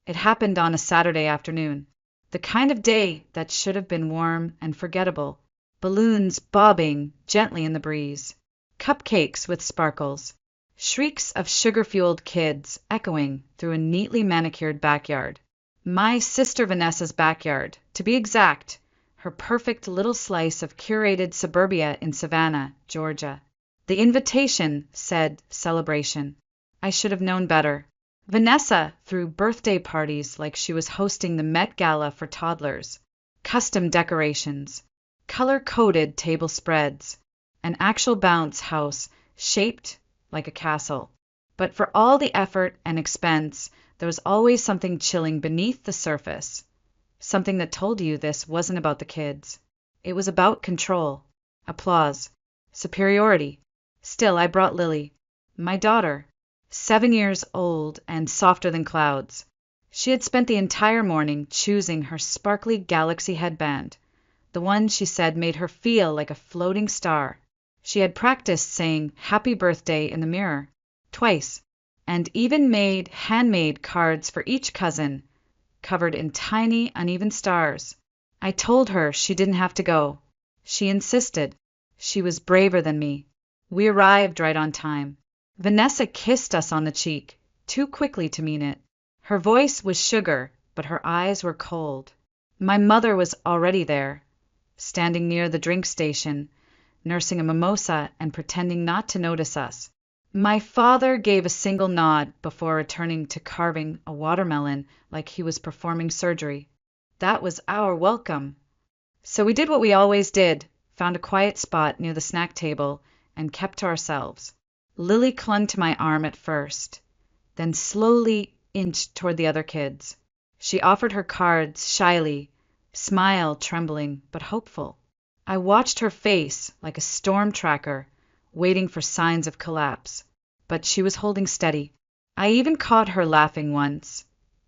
It happened on a Saturday afternoon. The kind of day that should have been warm and forgettable. Balloons bobbing gently in the breeze. Cupcakes with sparkles. Shrieks of sugar-fueled kids echoing through a neatly manicured backyard. My sister Vanessa's backyard, to be exact, her perfect little slice of curated suburbia in Savannah, Georgia. The invitation said celebration. I should have known better. Vanessa threw birthday parties like she was hosting the Met Gala for toddlers. Custom decorations, color-coded table spreads, an actual bounce house shaped like a castle. But for all the effort and expense, there was always something chilling beneath the surface. Something that told you this wasn't about the kids. It was about control, applause, superiority. Still, I brought Lily, my daughter, 7 years old and softer than clouds. She had spent the entire morning choosing her sparkly galaxy headband, the one she said made her feel like a floating star. She had practiced saying happy birthday in the mirror, twice, and even made handmade cards for each cousin, covered in tiny, uneven stars. I told her she didn't have to go. She insisted. She was braver than me. We arrived right on time. Vanessa kissed us on the cheek, too quickly to mean it. Her voice was sugar, but her eyes were cold. My mother was already there, standing near the drink station, nursing a mimosa and pretending not to notice us. My father gave a single nod before returning to carving a watermelon like he was performing surgery. That was our welcome. So we did what we always did, found a quiet spot near the snack table, and kept to ourselves. Lily clung to my arm at first, then slowly inched toward the other kids. She offered her cards shyly, smile trembling but hopeful. I watched her face like a storm tracker, waiting for signs of collapse, but she was holding steady. I even caught her laughing once,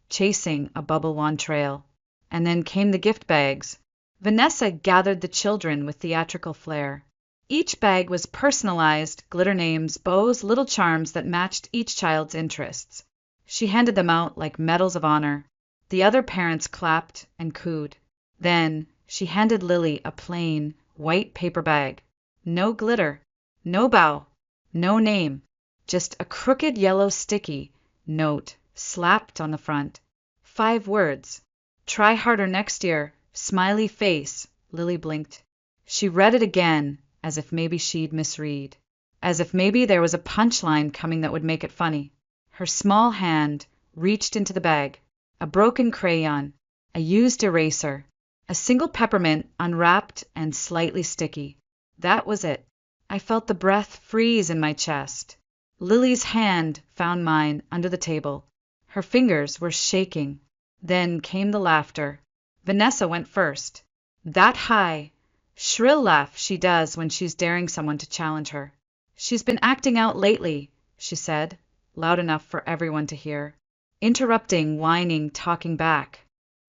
chasing a bubble wand trail. And then came the gift bags. Vanessa gathered the children with theatrical flair. Each bag was personalized, glitter names, bows, little charms that matched each child's interests. She handed them out like medals of honor. The other parents clapped and cooed. Then she handed Lily a plain, white paper bag. No glitter, no bow, no name, just a crooked yellow sticky note slapped on the front. 5 words. Try harder next year. Smiley face. Lily blinked. She read it again, as if maybe she'd misread. As if maybe there was a punchline coming that would make it funny. Her small hand reached into the bag. A broken crayon, a used eraser, a single peppermint unwrapped and slightly sticky. That was it. I felt the breath freeze in my chest. Lily's hand found mine under the table. Her fingers were shaking. Then came the laughter. Vanessa went first. That high, shrill laugh she does when she's daring someone to challenge her. She's been acting out lately, she said, loud enough for everyone to hear. Interrupting, whining, talking back.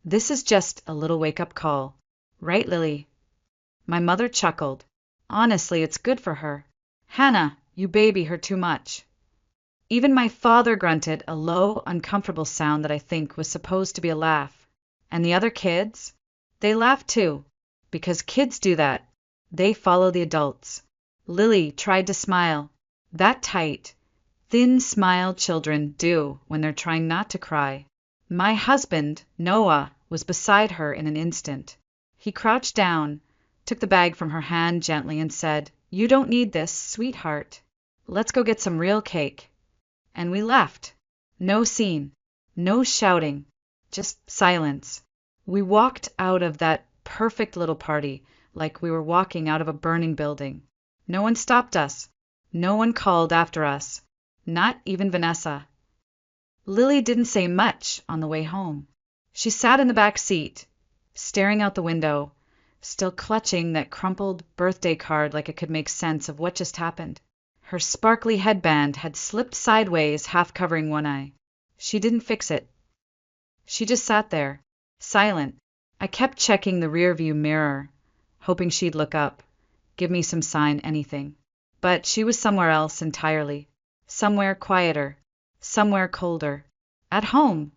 This is just a little wake-up call. Right, Lily? My mother chuckled. Honestly, it's good for her. Hannah, you baby her too much. Even my father grunted a low, uncomfortable sound that I think was supposed to be a laugh. And the other kids? They laughed too, because kids do that. They follow the adults. Lily tried to smile. That tight, thin smile children do when they're trying not to cry. My husband, Noah, was beside her in an instant. He crouched down, took the bag from her hand gently and said, "You don't need this, sweetheart. Let's go get some real cake." And we left. No scene, no shouting, just silence. We walked out of that perfect little party like we were walking out of a burning building. No one stopped us. No one called after us. Not even Vanessa. Lily didn't say much on the way home. She sat in the back seat, staring out the window, still clutching that crumpled birthday card like it could make sense of what just happened. Her sparkly headband had slipped sideways, half covering one eye. She didn't fix it. She just sat there, silent. I kept checking the rearview mirror, hoping she'd look up, give me some sign, anything. But she was somewhere else entirely. Somewhere quieter, somewhere colder. At home.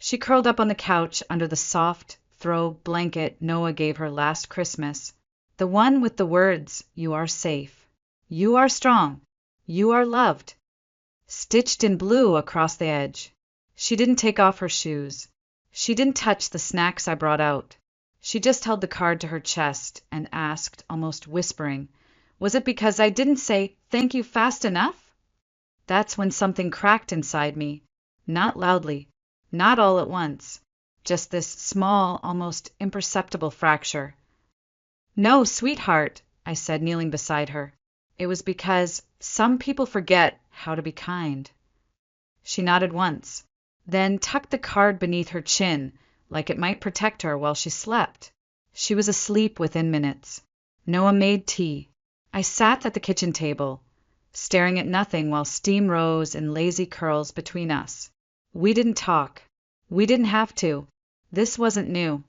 She curled up on the couch under the soft throw blanket Noah gave her last Christmas, the one with the words, "You are safe. You are strong. You are loved," stitched in blue across the edge. She didn't take off her shoes. She didn't touch the snacks I brought out. She just held the card to her chest and asked, almost whispering, "Was it because I didn't say thank you fast enough?" That's when something cracked inside me. Not loudly, not all at once, just this small, almost imperceptible fracture. "No, sweetheart," I said, kneeling beside her. "It was because some people forget how to be kind." She nodded once, then tucked the card beneath her chin, like it might protect her while she slept. She was asleep within minutes. Noah made tea. I sat at the kitchen table, staring at nothing while steam rose in lazy curls between us. We didn't talk. We didn't have to. This wasn't new.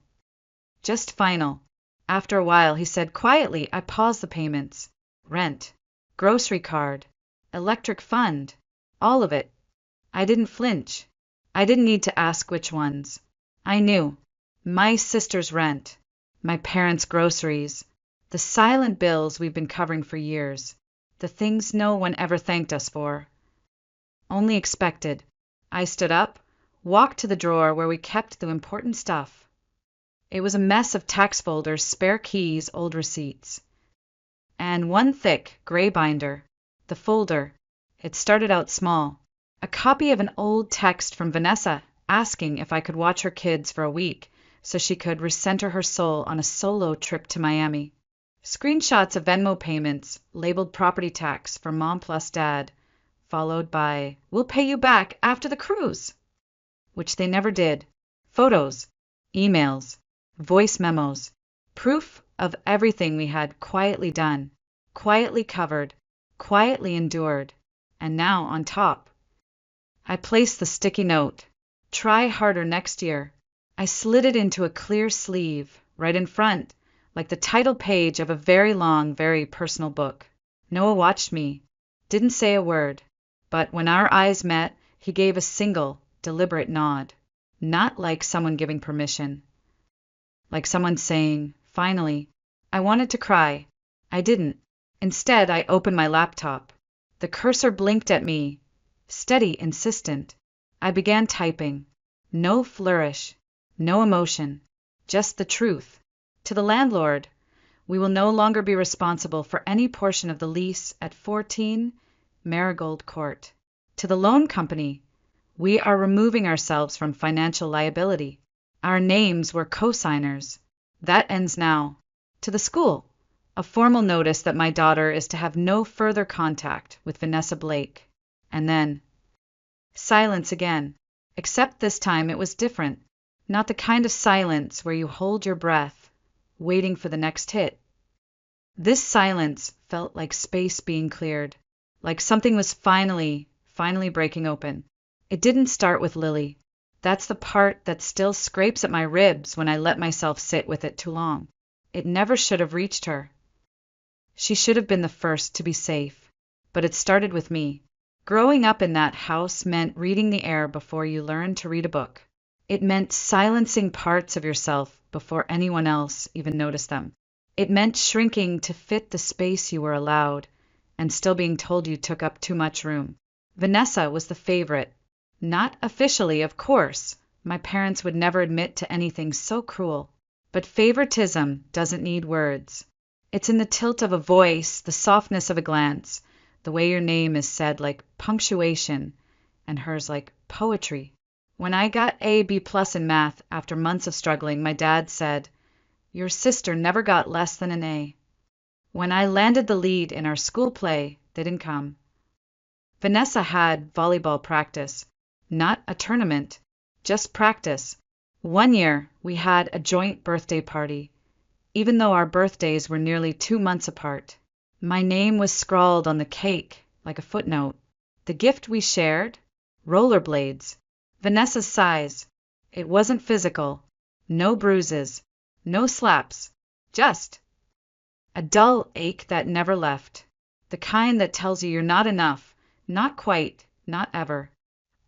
Just final. After a while, he said quietly, I paused the payments. Rent, grocery card, electric fund, all of it. I didn't flinch. I didn't need to ask which ones. I knew. My sister's rent, my parents' groceries, the silent bills we've been covering for years, the things no one ever thanked us for. Only expected. I stood up, walked to the drawer where we kept the important stuff. It was a mess of tax folders, spare keys, old receipts, and one thick gray binder. The folder. It started out small. A copy of an old text from Vanessa asking if I could watch her kids for a week so she could recenter her soul on a solo trip to Miami. Screenshots of Venmo payments labeled property tax for mom plus dad, followed by, "We'll pay you back after the cruise," which they never did. Photos, emails, voice memos, proof of everything we had quietly done, quietly covered, quietly endured, and now on top. I placed the sticky note, "Try harder next year." I slid it into a clear sleeve, right in front, like the title page of a very long, very personal book. Noah watched me, didn't say a word, but when our eyes met, he gave a single, deliberate nod, not like someone giving permission. Like someone saying, finally. I wanted to cry. I didn't. Instead, I opened my laptop. The cursor blinked at me, steady, insistent. I began typing. No flourish, no emotion, just the truth. To the landlord, we will no longer be responsible for any portion of the lease at 14 Marigold Court. To the loan company, we are removing ourselves from financial liability. Our names were co-signers. That ends now. To the school, a formal notice that my daughter is to have no further contact with Vanessa Blake. And then silence again, except this time it was different. Not the kind of silence where you hold your breath, waiting for the next hit. This silence felt like space being cleared, like something was finally breaking open. It didn't start with Lily. That's the part that still scrapes at my ribs when I let myself sit with it too long. It never should have reached her. She should have been the first to be safe. But it started with me. Growing up in that house meant reading the air before you learned to read a book. It meant silencing parts of yourself before anyone else even noticed them. It meant shrinking to fit the space you were allowed, and still being told you took up too much room. Vanessa was the favorite. Not officially, of course. My parents would never admit to anything so cruel. But favoritism doesn't need words. It's in the tilt of a voice, the softness of a glance, the way your name is said like punctuation, and hers like poetry. When I got B+ in math after months of struggling, my dad said, "Your sister never got less than an A." When I landed the lead in our school play, they didn't come. Vanessa had volleyball practice, not a tournament, just practice. One year, we had a joint birthday party, even though our birthdays were nearly 2 months apart. My name was scrawled on the cake like a footnote. The gift we shared? Rollerblades. Vanessa's size. It wasn't physical. No bruises. No slaps. Just a dull ache that never left. The kind that tells you you're not enough. Not quite. Not ever.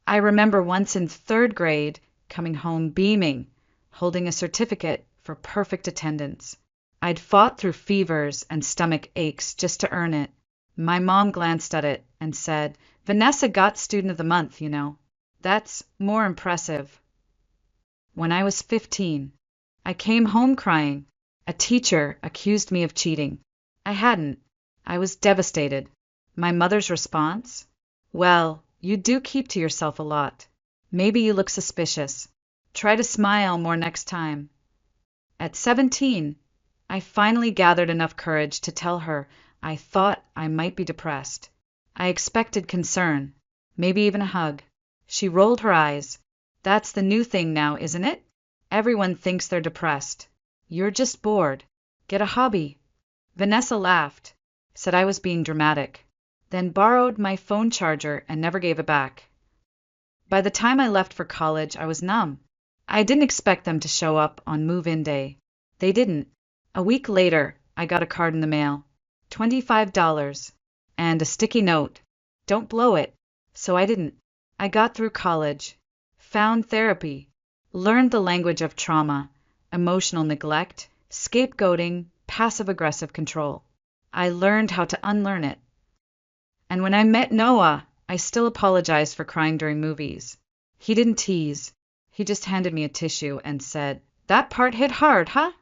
I remember once in 3rd grade, coming home beaming, holding a certificate for perfect attendance. I'd fought through fevers and stomach aches just to earn it. My mom glanced at it and said, "Vanessa got Student of the Month, you know. That's more impressive." When I was 15, I came home crying. A teacher accused me of cheating. I hadn't. I was devastated. My mother's response? "Well, you do keep to yourself a lot. Maybe you look suspicious. Try to smile more next time." At 17, I finally gathered enough courage to tell her I thought I might be depressed. I expected concern, maybe even a hug. She rolled her eyes. "That's the new thing now, isn't it? Everyone thinks they're depressed. You're just bored. Get a hobby." Vanessa laughed, said I was being dramatic, then borrowed my phone charger and never gave it back. By the time I left for college, I was numb. I didn't expect them to show up on move-in day. They didn't. A week later, I got a card in the mail. $25. And a sticky note. "Don't blow it." So I didn't. I got through college, found therapy, learned the language of trauma, emotional neglect, scapegoating, passive-aggressive control. I learned how to unlearn it. And when I met Noah, I still apologized for crying during movies. He didn't tease. He just handed me a tissue and said, "That part hit hard, huh?"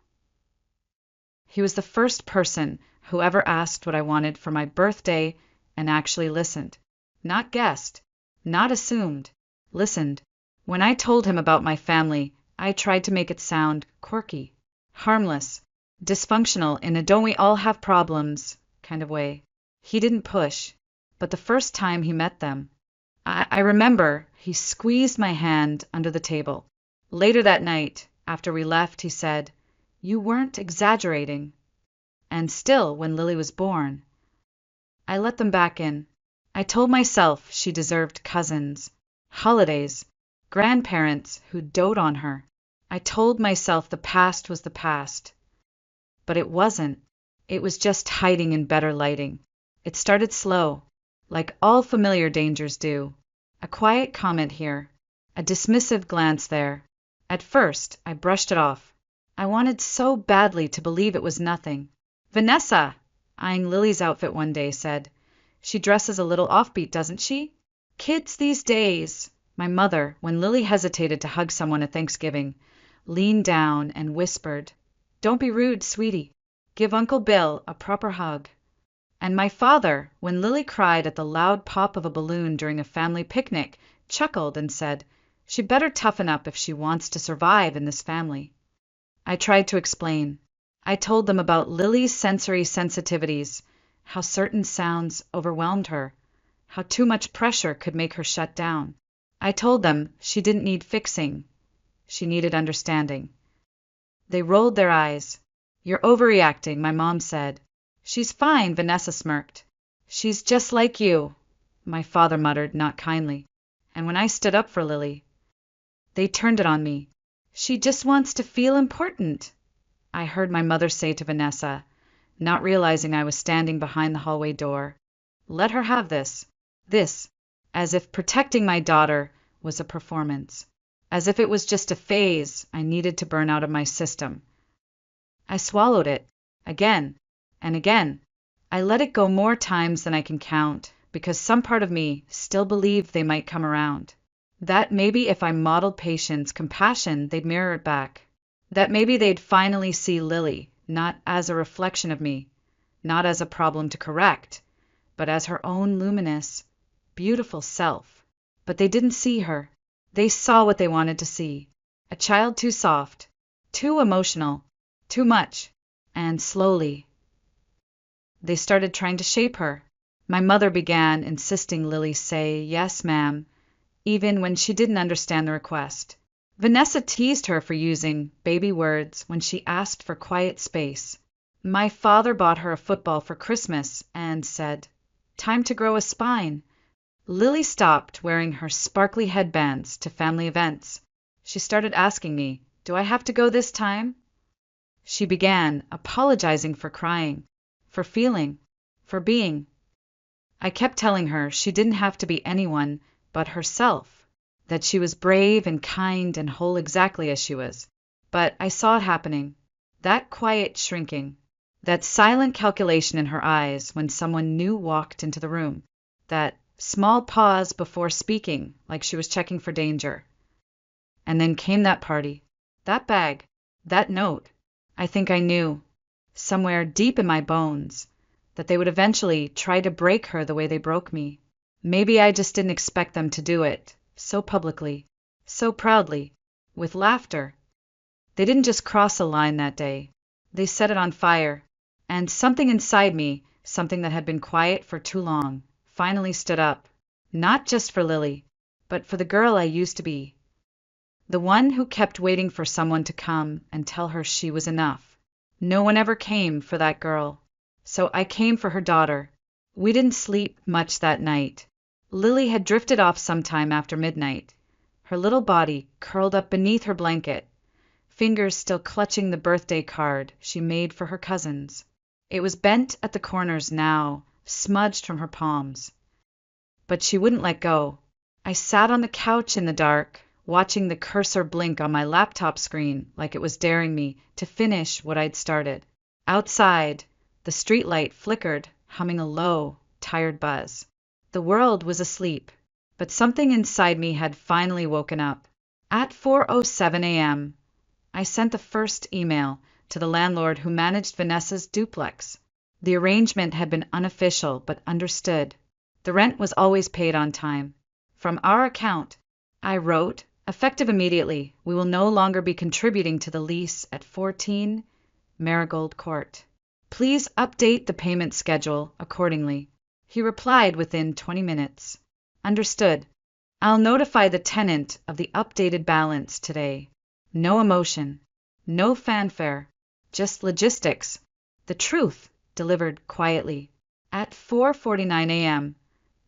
He was the first person who ever asked what I wanted for my birthday and actually listened. Not guessed, not assumed, listened. When I told him about my family, I tried to make it sound quirky, harmless, dysfunctional in a "don't we all have problems" kind of way. He didn't push, but the first time he met them, I remember he squeezed my hand under the table. Later that night, after we left, he said, "You weren't exaggerating." And still, when Lily was born, I let them back in. I told myself she deserved cousins, holidays, grandparents who'd dote on her. I told myself the past was the past. But it wasn't. It was just hiding in better lighting. It started slow, like all familiar dangers do. A quiet comment here, a dismissive glance there. At first, I brushed it off. I wanted so badly to believe it was nothing. Vanessa, eyeing Lily's outfit one day, said, "She dresses a little offbeat, doesn't she?" Kids these days. My mother, when Lily hesitated to hug someone at Thanksgiving, leaned down and whispered, "Don't be rude, sweetie. Give Uncle Bill a proper hug." And my father, when Lily cried at the loud pop of a balloon during a family picnic, chuckled and said, "She'd better toughen up if she wants to survive in this family." I tried to explain. I told them about Lily's sensory sensitivities, how certain sounds overwhelmed her, how too much pressure could make her shut down. I told them she didn't need fixing. She needed understanding. They rolled their eyes. "You're overreacting," my mom said. "She's fine," Vanessa smirked. "She's just like you," my father muttered, not kindly. And when I stood up for Lily, they turned it on me. "She just wants to feel important," I heard my mother say to Vanessa, not realizing I was standing behind the hallway door. Let her have this, as if protecting my daughter was a performance, as if it was just a phase I needed to burn out of my system. I swallowed it, again and again. I let it go more times than I can count, because some part of me still believed they might come around. That maybe if I modeled patience, compassion, they'd mirror it back. That maybe they'd finally see Lily, not as a reflection of me, not as a problem to correct, but as her own luminous, beautiful self. But they didn't see her. They saw what they wanted to see. A child too soft, too emotional, too much. And slowly, they started trying to shape her. My mother began insisting Lily say, "Yes, ma'am," even when she didn't understand the request. Vanessa teased her for using baby words when she asked for quiet space. My father bought her a football for Christmas and said, "Time to grow a spine." Lily stopped wearing her sparkly headbands to family events. She started asking me, "Do I have to go this time?" She began apologizing for crying, for feeling, for being. I kept telling her she didn't have to be anyone but herself. that she was brave and kind and whole exactly as she was. But I saw it happening. That quiet shrinking. That silent calculation in her eyes when someone new walked into the room. That small pause before speaking, like she was checking for danger. And then came that party. That bag. That note. I think I knew, somewhere deep in my bones, that they would eventually try to break her the way they broke me. Maybe I just didn't expect them to do it, so publicly, so proudly, with laughter. They didn't just cross a line that day. They set it on fire. And something inside me, something that had been quiet for too long, finally stood up. Not just for Lily, but for the girl I used to be. The one who kept waiting for someone to come and tell her she was enough. No one ever came for that girl. So I came for her daughter. We didn't sleep much that night. Lily had drifted off sometime after midnight, her little body curled up beneath her blanket, fingers still clutching the birthday card she made for her cousins. It was bent at the corners now, smudged from her palms. But she wouldn't let go. I sat on the couch in the dark, watching the cursor blink on my laptop screen like it was daring me to finish what I'd started. Outside, the streetlight flickered, humming a low, tired buzz. The world was asleep, but something inside me had finally woken up. At 4:07 a.m., I sent the first email to the landlord who managed Vanessa's duplex. The arrangement had been unofficial but understood. The rent was always paid on time. From our account, I wrote, effective immediately, we will no longer be contributing to the lease at 14 Marigold Court. Please update the payment schedule accordingly. He replied within 20 minutes. Understood. I'll notify the tenant of the updated balance today. No emotion, no fanfare, just logistics. The truth, delivered quietly. At 4:49 a.m.,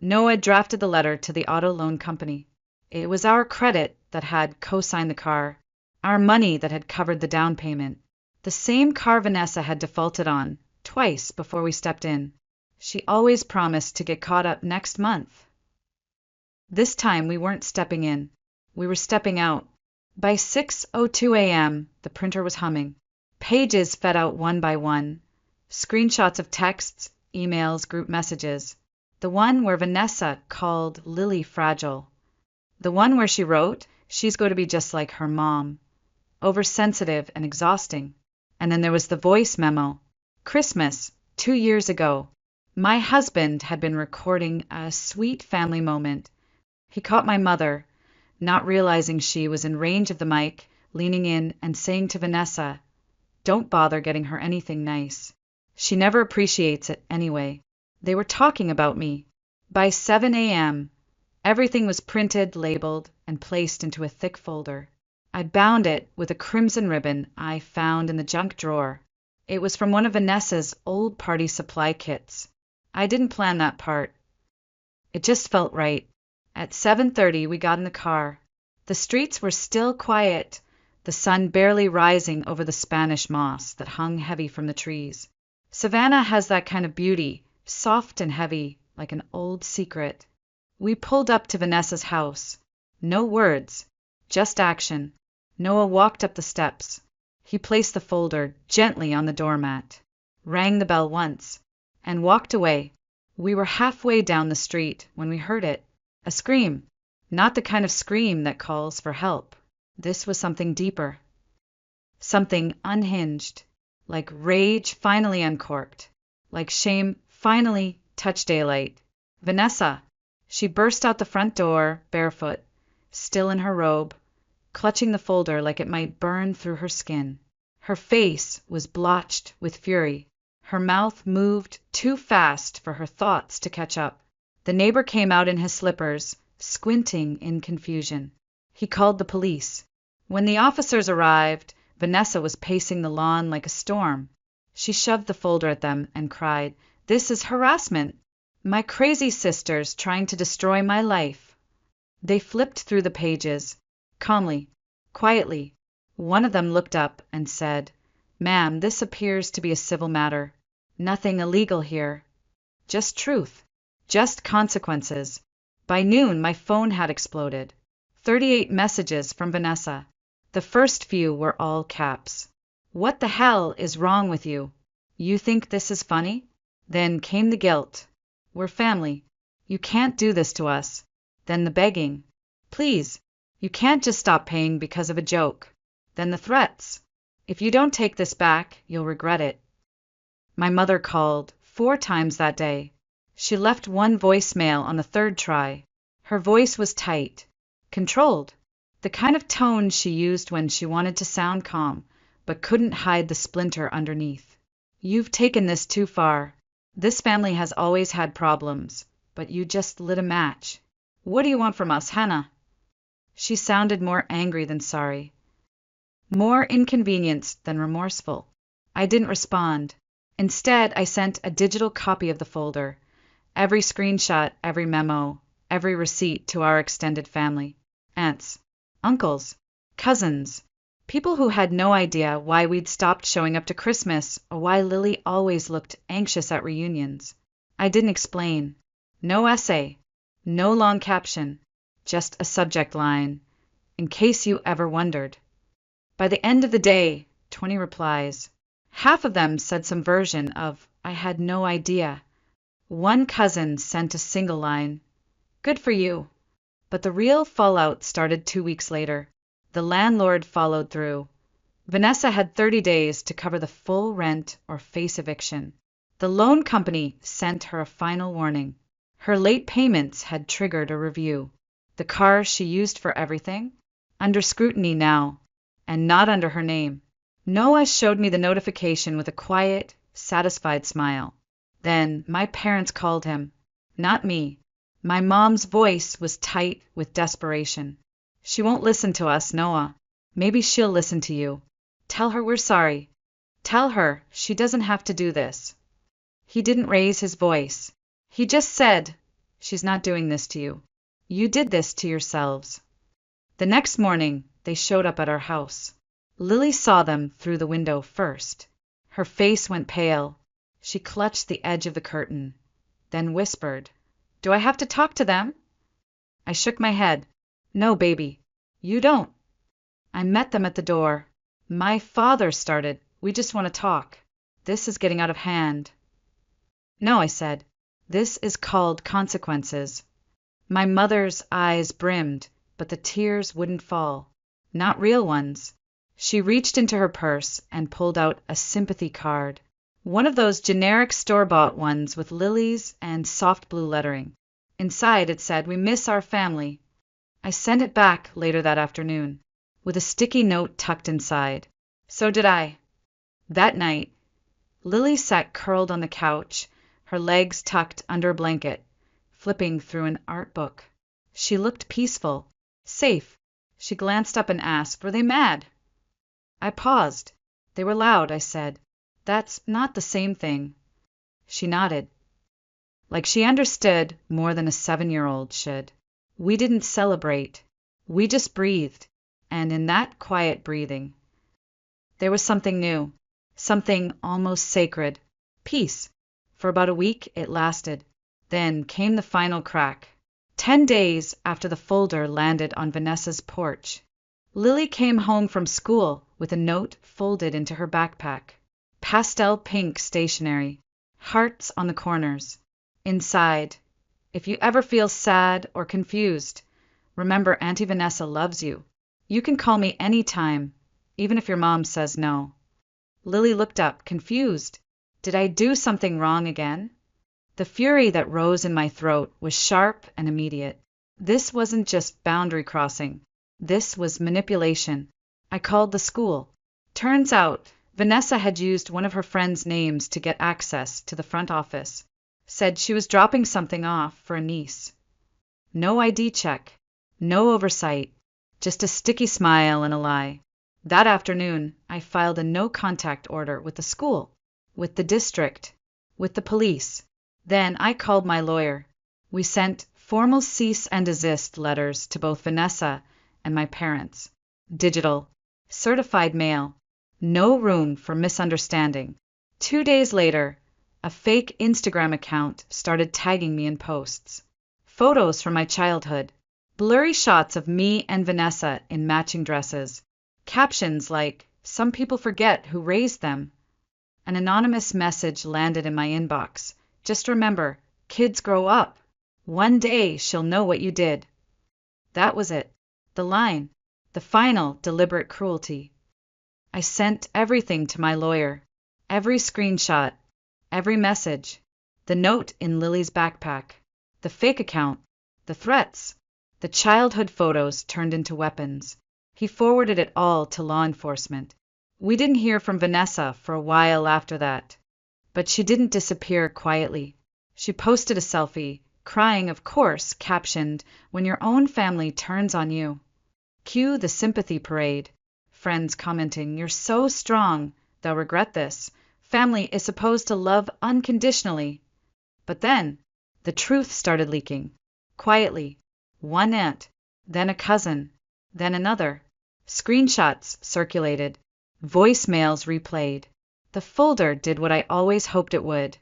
Noah drafted the letter to the auto loan company. It was our credit that had co-signed the car, our money that had covered the down payment. The same car Vanessa had defaulted on, twice before we stepped in. She always promised to get caught up next month. This time we weren't stepping in. We were stepping out. By 6:02 a.m., the printer was humming. Pages fed out one by one. Screenshots of texts, emails, group messages. The one where Vanessa called Lily fragile. The one where she wrote, she's going to be just like her mom. Oversensitive and exhausting. And then there was the voice memo. Christmas, 2 years ago. My husband had been recording a sweet family moment. He caught my mother, not realizing she was in range of the mic, leaning in and saying to Vanessa, "Don't bother getting her anything nice. She never appreciates it anyway." They were talking about me. By 7 a.m., everything was printed, labeled, and placed into a thick folder. I bound it with a crimson ribbon I found in the junk drawer. It was from one of Vanessa's old party supply kits. I didn't plan that part. It just felt right. At 7:30, we got in the car. The streets were still quiet, the sun barely rising over the Spanish moss that hung heavy from the trees. Savannah has that kind of beauty, soft and heavy, like an old secret. We pulled up to Vanessa's house. No words, just action. Noah walked up the steps. He placed the folder gently on the doormat, rang the bell once, and walked away. We were halfway down the street when we heard it. A scream. Not the kind of scream that calls for help. This was something deeper. Something unhinged. Like rage finally uncorked. Like shame finally touched daylight. Vanessa. She burst out the front door, barefoot, still in her robe, clutching the folder like it might burn through her skin. Her face was blotched with fury. Her mouth moved too fast for her thoughts to catch up. The neighbor came out in his slippers, squinting in confusion. He called the police. When the officers arrived, Vanessa was pacing the lawn like a storm. She shoved the folder at them and cried, "This is harassment! My crazy sister's trying to destroy my life." They flipped through the pages, calmly, quietly. One of them looked up and said, "Ma'am, this appears to be a civil matter. Nothing illegal here. Just truth. Just consequences." By noon, my phone had exploded. 38 messages from Vanessa. The first few were all caps. What the hell is wrong with you? You think this is funny? Then came the guilt. We're family. You can't do this to us. Then the begging. Please, you can't just stop paying because of a joke. Then the threats. If you don't take this back, you'll regret it. My mother called 4 times that day. She left one voicemail on the third try. Her voice was tight, controlled, the kind of tone she used when she wanted to sound calm, but couldn't hide the splinter underneath. You've taken this too far. This family has always had problems, but you just lit a match. What do you want from us, Hannah? She sounded more angry than sorry, more inconvenienced than remorseful. I didn't respond. Instead, I sent a digital copy of the folder, every screenshot, every memo, every receipt to our extended family. Aunts, uncles, cousins, people who had no idea why we'd stopped showing up to Christmas or why Lily always looked anxious at reunions. I didn't explain. No essay, no long caption, just a subject line, in case you ever wondered. By the end of the day, 20 replies. Half of them said some version of, I had no idea. One cousin sent a single line, good for you. But the real fallout started 2 weeks later. The landlord followed through. Vanessa had 30 days to cover the full rent or face eviction. The loan company sent her a final warning. Her late payments had triggered a review. The car she used for everything? Under scrutiny now, and not under her name. Noah showed me the notification with a quiet, satisfied smile. Then my parents called him. Not me. My mom's voice was tight with desperation. She won't listen to us, Noah. Maybe she'll listen to you. Tell her we're sorry. Tell her she doesn't have to do this. He didn't raise his voice. He just said, she's not doing this to you. You did this to yourselves. The next morning, they showed up at our house. Lily saw them through the window first. Her face went pale. She clutched the edge of the curtain, then whispered, Do I have to talk to them? I shook my head. No, baby, you don't. I met them at the door. My father started, We just want to talk. This is getting out of hand. No, I said. This is called consequences. My mother's eyes brimmed, but the tears wouldn't fall. Not real ones. She reached into her purse and pulled out a sympathy card. One of those generic store-bought ones with lilies and soft blue lettering. Inside it said, We miss our family. I sent it back later that afternoon, with a sticky note tucked inside. So did I. That night, Lily sat curled on the couch, her legs tucked under a blanket, flipping through an art book. She looked peaceful, safe. She glanced up and asked, Were they mad? I paused. They were loud, I said. That's not the same thing. She nodded, like she understood more than a 7-year-old should. We didn't celebrate. We just breathed, and in that quiet breathing, there was something new, something almost sacred. Peace. For about a week it lasted. Then came the final crack. 10 days after the folder landed on Vanessa's porch, Lily came home from school with a note folded into her backpack. Pastel pink stationery, hearts on the corners. Inside, if you ever feel sad or confused, remember Auntie Vanessa loves you. You can call me any time, even if your mom says no. Lily looked up, confused. Did I do something wrong again? The fury that rose in my throat was sharp and immediate. This wasn't just boundary crossing. This was manipulation. I called the school. Turns out, Vanessa had used one of her friend's names to get access to the front office. Said she was dropping something off for a niece. No ID check. No oversight. Just a sticky smile and a lie. That afternoon, I filed a no-contact order with the school, with the district, with the police. Then I called my lawyer. We sent formal cease and desist letters to both Vanessa and my parents. Digital. Certified mail. No room for misunderstanding. 2 days later, a fake Instagram account started tagging me in posts. Photos from my childhood. Blurry shots of me and Vanessa in matching dresses. Captions like, "Some people forget who raised them." An anonymous message landed in my inbox. "Just remember, kids grow up. One day she'll know what you did." That was it. The line. The final deliberate cruelty. I sent everything to my lawyer. Every screenshot. Every message. The note in Lily's backpack. The fake account. The threats. The childhood photos turned into weapons. He forwarded it all to law enforcement. We didn't hear from Vanessa for a while after that. But she didn't disappear quietly. She posted a selfie, crying of course, captioned, "When your own family turns on you." Cue the sympathy parade. Friends commenting, "You're so strong, they'll regret this. Family is supposed to love unconditionally." But then, the truth started leaking. Quietly. One aunt, then a cousin, then another. Screenshots circulated. Voicemails replayed. The folder did what I always hoped it would.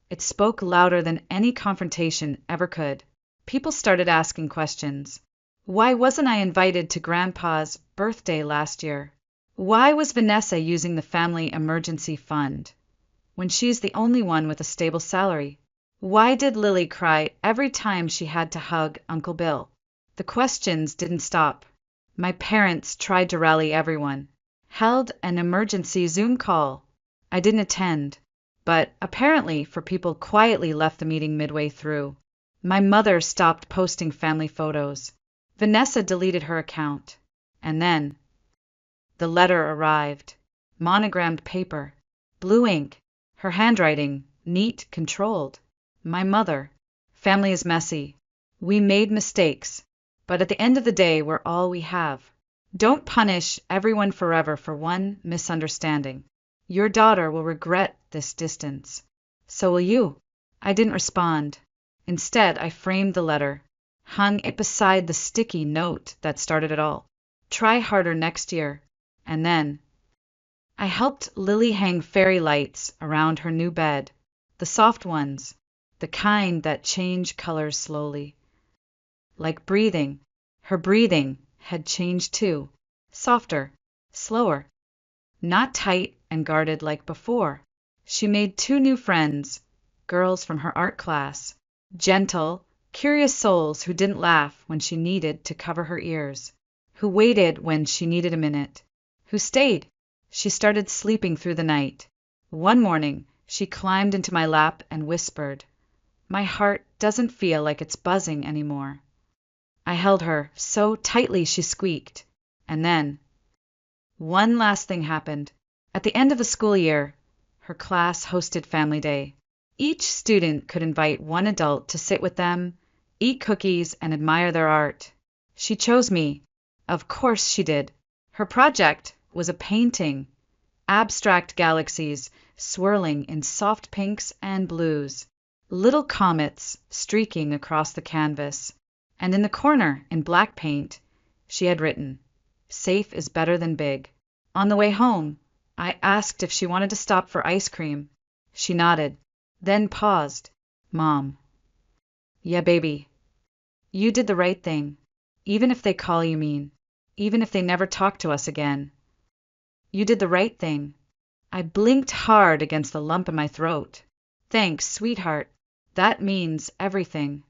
It spoke louder than any confrontation ever could. People started asking questions. Why wasn't I invited to Grandpa's birthday last year? Why was Vanessa using the family emergency fund when she's the only one with a stable salary? Why did Lily cry every time she had to hug Uncle Bill? The questions didn't stop. My parents tried to rally everyone, held an emergency Zoom call. I didn't attend, but apparently people quietly left the meeting midway through. My mother stopped posting family photos. Vanessa deleted her account. And then the letter arrived. Monogrammed paper. Blue ink. Her handwriting, neat, controlled. My mother. "Family is messy. We made mistakes. But at the end of the day, we're all we have. Don't punish everyone forever for one misunderstanding. Your daughter will regret this distance. So will you." I didn't respond. Instead, I framed the letter, hung it beside the sticky note that started it all. "Try harder next year." And then I helped Lily hang fairy lights around her new bed, the soft ones, the kind that change colors slowly. Like breathing, her breathing had changed too. Softer, slower, not tight and guarded like before. She made 2 new friends, girls from her art class. Gentle, curious souls who didn't laugh when she needed to cover her ears, who waited when she needed a minute, who stayed. She started sleeping through the night. One morning, she climbed into my lap and whispered, "My heart doesn't feel like it's buzzing anymore." I held her so tightly she squeaked. And then one last thing happened. At the end of the school year, her class hosted Family Day. Each student could invite one adult to sit with them, eat cookies, and admire their art. She chose me. Of course she did. Her project was a painting, abstract galaxies swirling in soft pinks and blues, little comets streaking across the canvas. And in the corner, in black paint, she had written, "Safe is better than big." On the way home, I asked if she wanted to stop for ice cream. She nodded, then paused. "Mom." "Yeah, baby. You did the right thing, even if they call you mean, even if they never talk to us again. You did the right thing." I blinked hard against the lump in my throat. "Thanks, sweetheart. That means everything."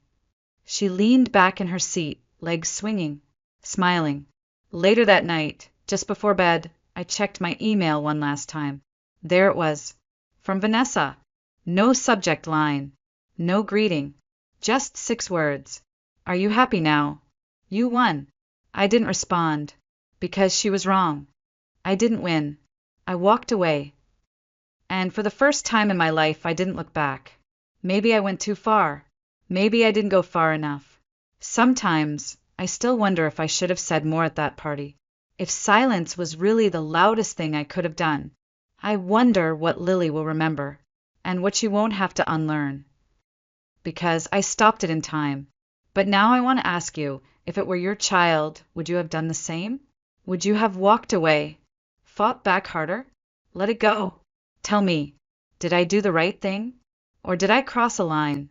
She leaned back in her seat, legs swinging, smiling. Later that night, just before bed, I checked my email one last time. There it was. From Vanessa. No subject line. No greeting. Just 6 words. "Are you happy now? You won." I didn't respond. Because she was wrong. I didn't win. I walked away. And for the first time in my life, I didn't look back. Maybe I went too far. Maybe I didn't go far enough. Sometimes I still wonder if I should have said more at that party. If silence was really the loudest thing I could have done. I wonder what Lily will remember, and what she won't have to unlearn. Because I stopped it in time. But now I want to ask you, if it were your child, would you have done the same? Would you have walked away, fought back harder, let it go? Tell me, did I do the right thing? Or did I cross a line?